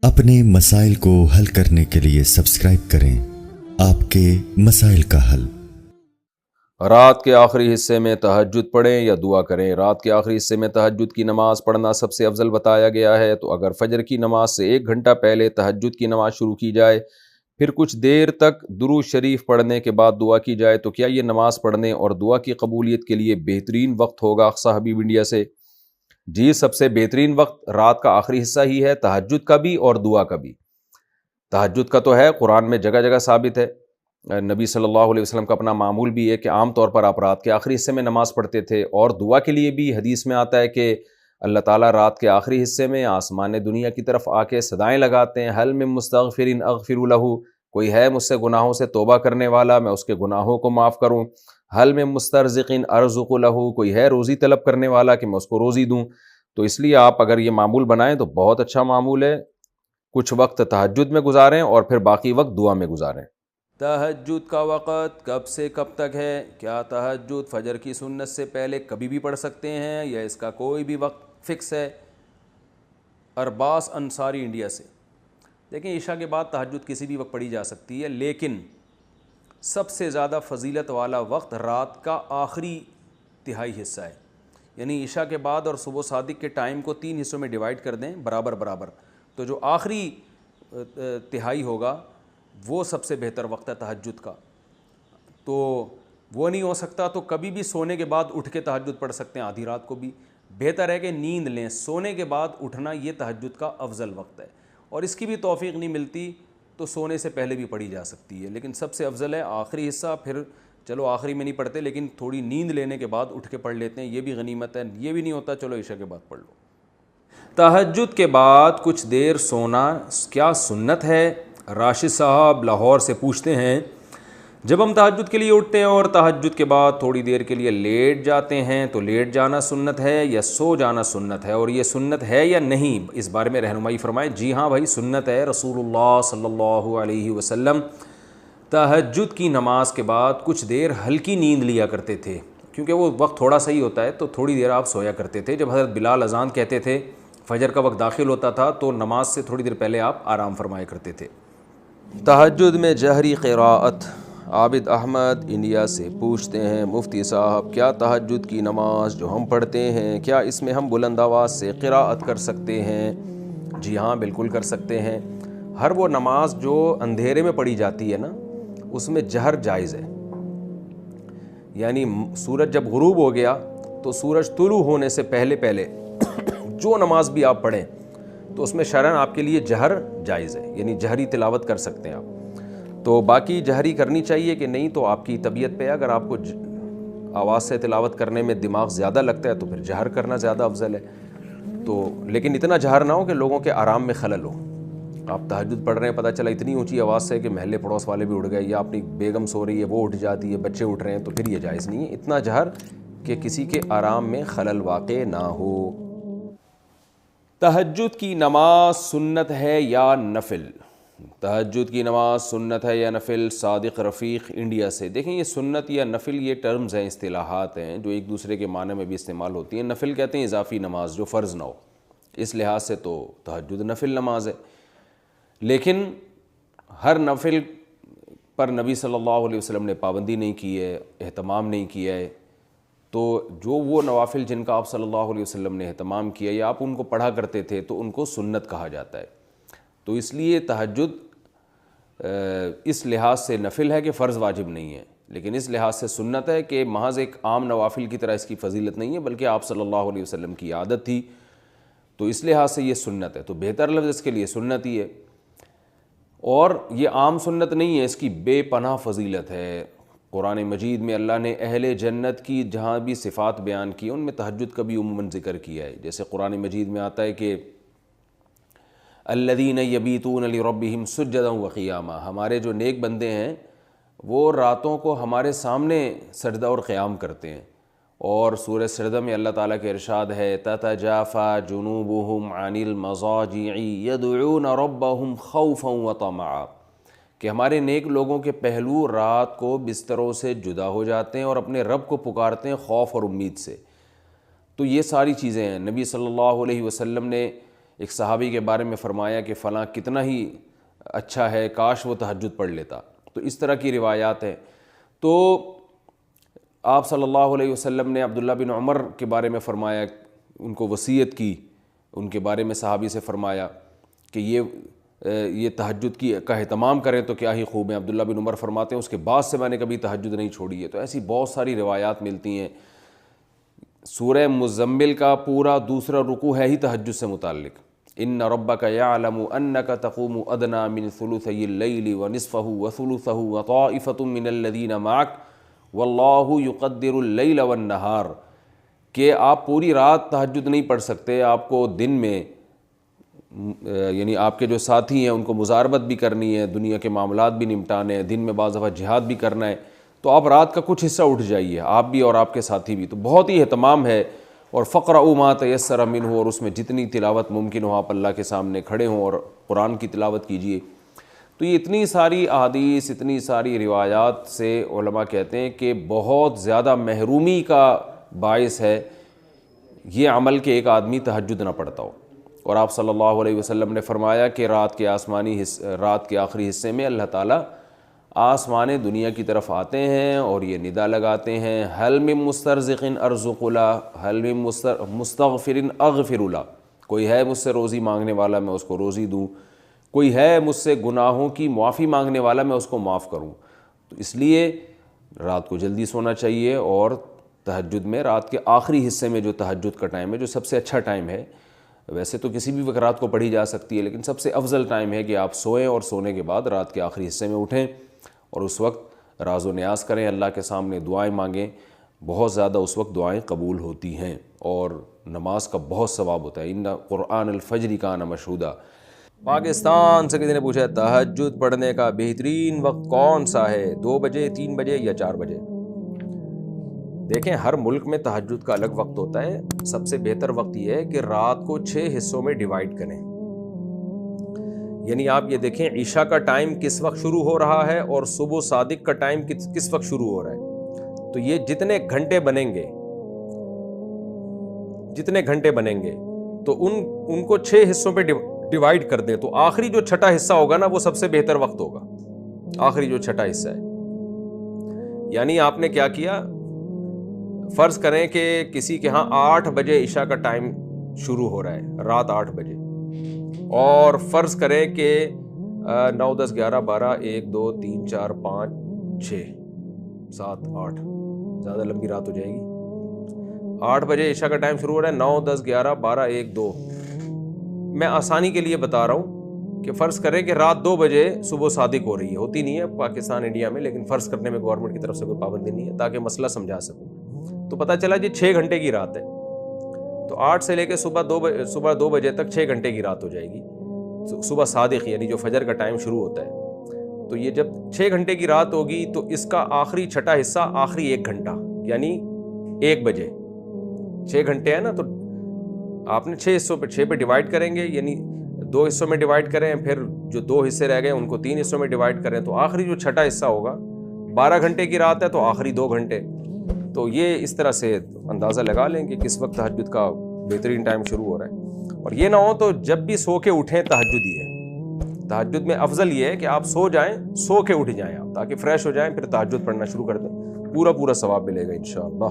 اپنے مسائل کو حل کرنے کے لیے سبسکرائب کریں آپ کے مسائل کا حل۔ رات کے آخری حصے میں تہجد پڑھیں یا دعا کریں۔ رات کے آخری حصے میں تہجد کی نماز پڑھنا سب سے افضل بتایا گیا ہے، تو اگر فجر کی نماز سے 1 گھنٹہ پہلے تہجد کی نماز شروع کی جائے، پھر کچھ دیر تک درود شریف پڑھنے کے بعد دعا کی جائے، تو کیا یہ نماز پڑھنے اور دعا کی قبولیت کے لیے بہترین وقت ہوگا؟ اقصی حبیب انڈیا سے جی، سب سے بہترین وقت رات کا آخری حصہ ہی ہے، تہجد کا بھی اور دعا کا بھی۔ تہجد کا تو ہے، قرآن میں جگہ جگہ ثابت ہے، نبی صلی اللہ علیہ وسلم کا اپنا معمول بھی ہے کہ عام طور پر آپ رات کے آخری حصے میں نماز پڑھتے تھے، اور دعا کے لیے بھی حدیث میں آتا ہے کہ اللہ تعالیٰ رات کے آخری حصے میں آسمان دنیا کی طرف آ کے صدائیں لگاتے ہیں، حل من مستغفر اغفر لہ، کوئی ہے مجھ سے گناہوں سے توبہ کرنے والا، میں اس کے گناہوں کو معاف کروں، حل من مسترزق ارزق لہ، کوئی ہے روزی طلب کرنے والا کہ میں اس کو روزی دوں۔ تو اس لیے آپ اگر یہ معمول بنائیں تو بہت اچھا معمول ہے، کچھ وقت تہجد میں گزاریں اور پھر باقی وقت دعا میں گزاریں۔ تہجد کا وقت کب سے کب تک ہے؟ کیا تہجد فجر کی سنت سے پہلے کبھی بھی پڑھ سکتے ہیں یا اس کا کوئی بھی وقت فکس ہے؟ ارباس انصاری انڈیا سے، دیکھیں عشاء کے بعد تہجد کسی بھی وقت پڑھی جا سکتی ہے، لیکن سب سے زیادہ فضیلت والا وقت رات کا آخری تہائی حصہ ہے، یعنی عشاء کے بعد اور صبح صادق کے ٹائم کو 3 حصوں میں ڈیوائڈ کر دیں برابر برابر، تو جو آخری تہائی ہوگا وہ سب سے بہتر وقت ہے تہجد کا۔ تو وہ نہیں ہو سکتا تو کبھی بھی سونے کے بعد اٹھ کے تہجد پڑھ سکتے ہیں، آدھی رات کو بھی بہتر ہے کہ نیند لیں، سونے کے بعد اٹھنا یہ تہجد کا افضل وقت ہے، اور اس کی بھی توفیق نہیں ملتی تو سونے سے پہلے بھی پڑھی جا سکتی ہے، لیکن سب سے افضل ہے آخری حصہ، پھر چلو آخری میں نہیں پڑھتے لیکن تھوڑی نیند لینے کے بعد اٹھ کے پڑھ لیتے ہیں، یہ بھی غنیمت ہے، یہ بھی نہیں ہوتا چلو عشاء کے بعد پڑھ لو۔ تہجد کے بعد کچھ دیر سونا کیا سنت ہے؟ راشد صاحب لاہور سے پوچھتے ہیں، جب ہم تہجد کے لیے اٹھتے ہیں اور تہجد کے بعد تھوڑی دیر کے لیے لیٹ جاتے ہیں تو لیٹ جانا سنت ہے یا سو جانا سنت ہے، اور یہ سنت ہے یا نہیں، اس بارے میں رہنمائی فرمائیں۔ جی ہاں بھائی، سنت ہے، رسول اللہ صلی اللہ علیہ وسلم تہجد کی نماز کے بعد کچھ دیر ہلکی نیند لیا کرتے تھے، کیونکہ وہ وقت تھوڑا سا ہی ہوتا ہے، تو تھوڑی دیر آپ سویا کرتے تھے۔ جب حضرت بلال اذان کہتے تھے، فجر کا وقت داخل ہوتا تھا تو نماز سے تھوڑی دیر پہلے آپ آرام فرمایا کرتے تھے۔ تہجد میں جہری قراءت، عابد احمد انڈیا سے پوچھتے ہیں، مفتی صاحب کیا تہجد کی نماز جو ہم پڑھتے ہیں کیا اس میں ہم بلند آواز سے قراءت کر سکتے ہیں؟ جی ہاں بالکل کر سکتے ہیں، ہر وہ نماز جو اندھیرے میں پڑھی جاتی ہے نا اس میں جہر جائز ہے، یعنی سورج جب غروب ہو گیا تو سورج طلوع ہونے سے پہلے پہلے جو نماز بھی آپ پڑھیں تو اس میں شرعاً آپ کے لیے جہر جائز ہے، یعنی جہری تلاوت کر سکتے ہیں آپ۔ تو باقی جہری کرنی چاہیے کہ نہیں تو آپ کی طبیعت پہ، اگر آپ کو آواز سے تلاوت کرنے میں دماغ زیادہ لگتا ہے تو پھر جہر کرنا زیادہ افضل ہے، تو لیکن اتنا جہر نہ ہو کہ لوگوں کے آرام میں خلل ہو۔ آپ تہجد پڑھ رہے ہیں، پتہ چلا اتنی اونچی آواز سے کہ محلے پڑوس والے بھی اٹھ گئے، یا اپنی بیگم سو رہی ہے وہ اٹھ جاتی ہے، بچے اٹھ رہے ہیں، تو پھر یہ جائز نہیں ہے، اتنا جہر کہ کسی کے آرام میں خلل واقع نہ ہو۔ تہجد کی نماز سنت ہے یا نفل؟ تہجد کی نماز سنت ہے یا نفل؟ صادق رفیق انڈیا سے، دیکھیں یہ سنت یا نفل یہ ٹرمز ہیں، اصطلاحات ہیں جو ایک دوسرے کے معنی میں بھی استعمال ہوتی ہیں۔ نفل کہتے ہیں اضافی نماز جو فرض نہ ہو، اس لحاظ سے تو تہجد نفل نماز ہے، لیکن ہر نفل پر نبی صلی اللہ علیہ وسلم نے پابندی نہیں کی ہے، اہتمام نہیں کیا ہے، تو جو وہ نوافل جن کا آپ صلی اللہ علیہ وسلم نے اہتمام کیا یا آپ ان کو پڑھا کرتے تھے تو ان کو سنت کہا جاتا ہے، تو اس لیے تہجد اس لحاظ سے نفل ہے کہ فرض واجب نہیں ہے، لیکن اس لحاظ سے سنت ہے کہ محض ایک عام نوافل کی طرح اس کی فضیلت نہیں ہے، بلکہ آپ صلی اللہ علیہ وسلم کی عادت تھی، تو اس لحاظ سے یہ سنت ہے، تو بہتر لفظ اس کے لیے سنت ہی ہے، اور یہ عام سنت نہیں ہے، اس کی بے پناہ فضیلت ہے۔ قرآن مجید میں اللہ نے اہل جنت کی جہاں بھی صفات بیان کی ان میں تہجد کا بھی عموماً ذکر کیا ہے، جیسے قرآن مجید میں آتا ہے کہ الذین یبیتون لربہم سجدا وقیاما، ہمارے جو نیک بندے ہیں وہ راتوں کو ہمارے سامنے سجدہ اور قیام کرتے ہیں، اور سورہ سجدہ میں اللہ تعالیٰ کے ارشاد ہے تتجافی جنوبہم عن المضاجع یدعون ربہم خوفا وطمعا، کہ ہمارے نیک لوگوں کے پہلو رات کو بستروں سے جدا ہو جاتے ہیں اور اپنے رب کو پکارتے ہیں خوف اور امید سے۔ تو یہ ساری چیزیں ہیں، نبی صلی اللہ علیہ وسلم نے ایک صحابی کے بارے میں فرمایا کہ فلاں کتنا ہی اچھا ہے، کاش وہ تہجد پڑھ لیتا۔ تو اس طرح کی روایات ہیں۔ تو آپ صلی اللہ علیہ وسلم نے عبداللہ بن عمر کے بارے میں فرمایا، ان کو وصیت کی، ان کے بارے میں صحابی سے فرمایا کہ یہ تہجد کا اہتمام کریں تو کیا ہی خوب ہے۔ عبداللہ بن عمر فرماتے ہیں اس کے بعد سے میں نے کبھی تہجد نہیں چھوڑی ہے۔ تو ایسی بہت ساری روایات ملتی ہیں۔ سورہ مزمل کا پورا دوسرا رکوع ہے ہی تہجد سے متعلق۔ ان ربک یعلم انک تقوم ادنی من ثلثی اللیل ونصفہ وثلثہ وطائفۃ من الذین معک واللہ یقدر اللیل والنہار، کہ آپ پوری رات تہجد نہیں پڑھ سکتے، آپ کو دن میں یعنی آپ کے جو ساتھی ہیں ان کو مزاربت بھی کرنی ہے، دنیا کے معاملات بھی نمٹانے ہیں، دن میں بعض دفعہ جہاد بھی کرنا ہے، تو آپ رات کا کچھ حصہ اٹھ جائیے، آپ بھی اور آپ کے ساتھی بھی۔ تو بہت ہی اہتمام ہے۔ اور فقرؤوا ما تیسر منہ، اور اس میں جتنی تلاوت ممکن ہو آپ اللہ کے سامنے کھڑے ہوں اور قرآن کی تلاوت کیجیے۔ تو یہ اتنی ساری احادیث، اتنی ساری روایات سے علماء کہتے ہیں کہ بہت زیادہ محرومی کا باعث ہے یہ عمل کہ ایک آدمی تہجد نہ پڑھتا ہو۔ اور آپ صلی اللہ علیہ وسلم نے فرمایا کہ رات کے آخری حصے میں اللہ تعالیٰ آسمان دنیا کی طرف آتے ہیں اور یہ ندا لگاتے ہیں، حل من مسترزق ارزق له، حل من مستغفر اغفر له، کوئی ہے مجھ سے روزی مانگنے والا میں اس کو روزی دوں، کوئی ہے مجھ سے گناہوں کی معافی مانگنے والا میں اس کو معاف کروں۔ تو اس لیے رات کو جلدی سونا چاہیے، اور تہجد میں رات کے آخری حصے میں جو تہجد کا ٹائم ہے، جو سب سے اچھا ٹائم ہے، ویسے تو کسی بھی وقت رات کو پڑھی جا سکتی ہے، لیکن سب سے افضل ٹائم ہے کہ آپ سوئیں اور سونے کے بعد رات کے آخری حصے میں اٹھیں اور اس وقت راز و نیاز کریں، اللہ کے سامنے دعائیں مانگیں۔ بہت زیادہ اس وقت دعائیں قبول ہوتی ہیں اور نماز کا بہت ثواب ہوتا ہے۔ ان قرآن الفجر کان مشہودا۔ پاکستان سے کسی نے پوچھا تہجد پڑھنے کا بہترین وقت کون سا ہے، 2 بجے، 3 بجے یا 4 بجے؟ دیکھیں ہر ملک میں تہجد کا الگ وقت ہوتا ہے۔ سب سے بہتر وقت یہ ہے کہ رات کو 6 حصوں میں ڈیوائیڈ کریں۔ یعنی آپ یہ دیکھیں عشاء کا ٹائم کس وقت شروع ہو رہا ہے اور صبح صادق کا ٹائم کس وقت شروع ہو رہا ہے۔ تو یہ جتنے گھنٹے بنیں گے تو ان کو 6 حصوں پہ ڈیوائیڈ کر دیں، تو آخری جو چھٹا حصہ ہوگا نا وہ سب سے بہتر وقت ہوگا، آخری جو چھٹا حصہ ہے۔ یعنی آپ نے کیا کیا، فرض کریں کہ کسی کے ہاں 8 بجے عشاء کا ٹائم شروع ہو رہا ہے، رات 8 بجے، اور فرض کریں کہ 9 10 11 12 1 2 3 4 5 6 7 8، زیادہ لمبی رات ہو جائے گی۔ 8 بجے عشاء کا ٹائم شروع ہو رہا ہے، 9 10 11 12 1 2، میں آسانی کے لیے بتا رہا ہوں کہ فرض کریں کہ رات 2 بجے صبح صادق ہو رہی ہے، ہوتی نہیں ہے پاکستان انڈیا میں، لیکن فرض کرنے میں گورنمنٹ کی طرف سے کوئی پابندی نہیں ہے تاکہ مسئلہ سمجھا سکوں۔ تو پتہ چلا جی 6 گھنٹے کی رات ہے، تو 8 سے لے کے صبح 2 بجے تک 6 گھنٹے کی رات ہو جائے گی، صبح صادق یعنی جو فجر کا ٹائم شروع ہوتا ہے۔ تو یہ جب 6 گھنٹے کی رات ہوگی تو اس کا آخری چھٹا حصہ آخری 1 گھنٹہ یعنی 1 بجے، 6 گھنٹے ہیں نا، تو آپ نے 6 حصوں پہ 6 پہ ڈیوائیڈ کریں گے، یعنی 2 حصوں میں ڈیوائیڈ کریں، پھر جو 2 حصے رہ گئے ان کو 3 حصوں میں ڈیوائیڈ کریں، تو آخری جو چھٹا حصہ ہوگا 12 گھنٹے کی رات ہے تو آخری 2 گھنٹے۔ تو یہ اس طرح سے اندازہ لگا لیں کہ کس وقت تہجد کا بہترین ٹائم شروع ہو رہا ہے۔ اور یہ نہ ہو تو جب بھی سو کے اٹھیں تہجد ہی ہے۔ تہجد میں افضل یہ ہے کہ آپ سو جائیں، سو کے اٹھ جائیں آپ، تاکہ فریش ہو جائیں، پھر تہجد پڑھنا شروع کر دیں، پورا ثواب ملے گا انشاءاللہ۔